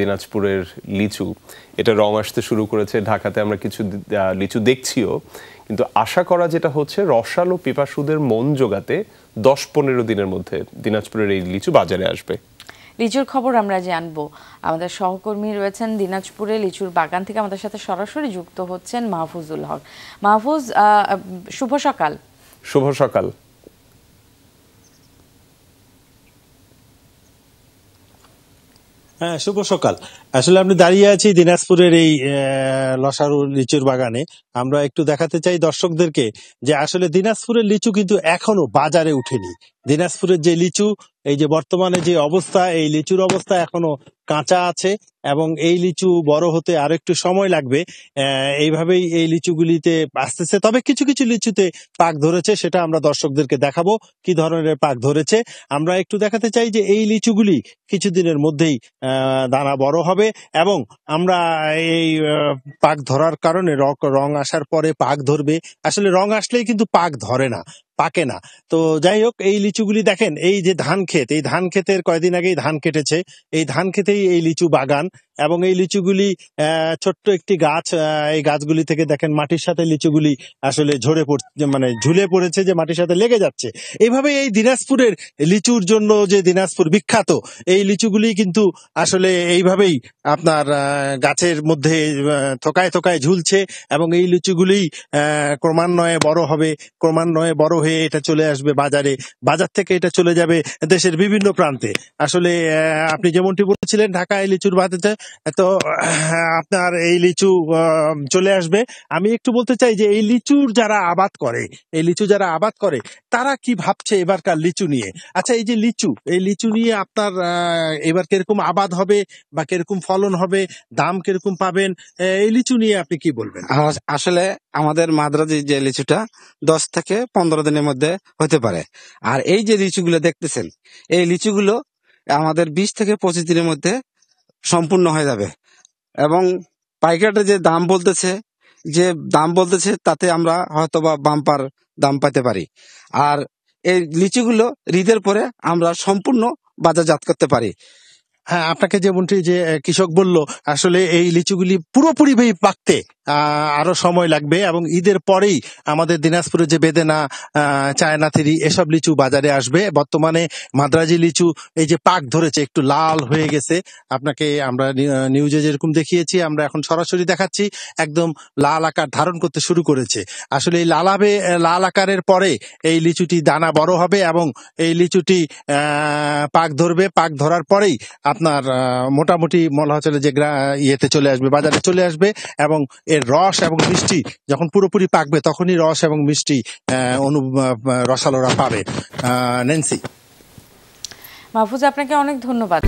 দিনাজপুরের লিচু এটা রং আসতে শুরু করেছে। ঢাকাতে আমরা কিছু লিচু দেখছিও, কিন্তু আশা করা যেটা হচ্ছে রসালো পিপাসুদের মন জোগাতে 10-15 দিনের মধ্যে দিনাজপুরের এই লিচু বাজারে আসবে। লিচুর খবর আমরা জানবো। আমাদের সহকর্মী রয়েছেন দিনাজপুরে লিচুর বাগান থেকে, আমাদের সাথে সরাসরি যুক্ত হচ্ছেন মাহফুজুল হক। মাহফুজ, শুভ সকাল। শুভ সকাল। হ্যাঁ, শুভ সকাল। আসলে আমি দাঁড়িয়ে আছি দিনাজপুরের এই লসারু লিচুর বাগানে। আমরা একটু দেখাতে চাই দর্শকদেরকে যে আসলে দিনাজপুরের লিচু কিন্তু এখনো বাজারে উঠেনি। দিনাজপুরের যে লিচু, এই যে বর্তমানে যে অবস্থা, এই লিচুর অবস্থা এখনো কাঁচা আছে এবং এই লিচু বড় হতে আরো একটু সময় লাগবে। এইভাবেই এই লিচুগুলিতে আসতেছে। তবে কিছু কিছু লিচুতে পাক ধরেছে, সেটা আমরা দর্শকদেরকে দেখাবো কি ধরনের পাক ধরেছে। আমরা একটু দেখাতে চাই যে এই লিচুগুলি কিছুদিনের মধ্যেই দানা বড় হবে এবং আমরা এই পাক ধরার কারণে রং আসার পরে পাক ধরবে। আসলে রং আসলেই কিন্তু পাক ধরে না, পাকে না। তো যাই হোক, এই লিচুগুলি দেখেন, এই যে ধান ক্ষেত, এই ধান ক্ষেতের কয়দিন আগেই ধান কেটেছে, এই ধান ক্ষেতেই এই লিচু বাগান এবং এই লিচুগুলি ছোট্ট একটি গাছ। এই গাছগুলি থেকে দেখেন মাটির সাথে লিচুগুলি আসলে ঝরে পড়ছে, মানে ঝুলে পড়েছে, যে মাটির সাথে লেগে যাচ্ছে। এইভাবে এই দিনাজপুরের লিচুর জন্য যে দিনাজপুর বিখ্যাত, এই লিচুগুলি কিন্তু আসলে এইভাবেই আপনার গাছের মধ্যে থোকায় থোকায় ঝুলছে এবং এই লিচুগুলি ক্রমান্বয়ে বড় হবে, ক্রমান্বয়ে বড় হয়ে এটা চলে আসবে বাজারে, বাজার থেকে এটা চলে যাবে দেশের বিভিন্ন প্রান্তে। আসলে আপনি যেমনটি বলেছিলেন ঢাকায় লিচুর বাজারে, তো আপনার এই লিচু চলে আসবে। আমি একটু বলতে চাই যে এই লিচুর যারা আবাদ করে, এই লিচু যারা আবাদ করে তারা কি ভাবছে এবারকার লিচু নিয়ে। আচ্ছা, এই যে লিচু, এই লিচু নিয়ে আপনার এবার কিরকম আবাদ হবে বা কিরকম ফলন হবে, দাম কিরকম পাবেন, এই লিচু নিয়ে আপনি কি বলবেন? আসলে আমাদের মাদ্রাজি যে লিচুটা 10 থেকে 15 দিনের মধ্যে হতে পারে, আর এই যে লিচুগুলো দেখতেছেন, এই লিচুগুলো আমাদের 20 থেকে 25 দিনের মধ্যে সম্পূর্ণ হয়ে যাবে এবং পাইকারের যে দাম বলতেছে তাতে আমরা হয়তো বা বাম্পার দাম পাইতে পারি। আর এই লিচুগুলো ঈদের পরে আমরা সম্পূর্ণ বাজারজাত করতে পারি। হ্যাঁ, আপনাকে যেমনটি যে কৃষক বলল, আসলে এই লিচুগুলি পুরোপুরি পাকতে আরো সময় লাগবে এবং ঈদের পরেই আমাদের দিনাজপুরে যে বেদেনা, চায়না থ্রি, এসব লিচু বাজারে আসবে। বর্তমানে মাদ্রাজি লিচু এই যে পাক ধরেছে, একটু লাল হয়ে গেছে। আপনাকে আমরা নিউজে যেরকম দেখিয়েছি, আমরা এখন সরাসরি দেখাচ্ছি, একদম লাল আকার ধারণ করতে শুরু করেছে। আসলে এই লাল আকারের পরে এই লিচুটি দানা বড় হবে এবং এই লিচুটি পাক ধরবে। পাক ধরার পরেই আপনার মোটামুটি মনে হচ্ছে যে ইয়েতে চলে আসবে, বাজারে চলে আসবে এবং এর রস এবং মিষ্টি যখন পুরোপুরি পাকবে তখনই রস এবং মিষ্টি রসালোরা পাবে। নেন্সি। মাহফুজ, আপনাকে অনেক ধন্যবাদ।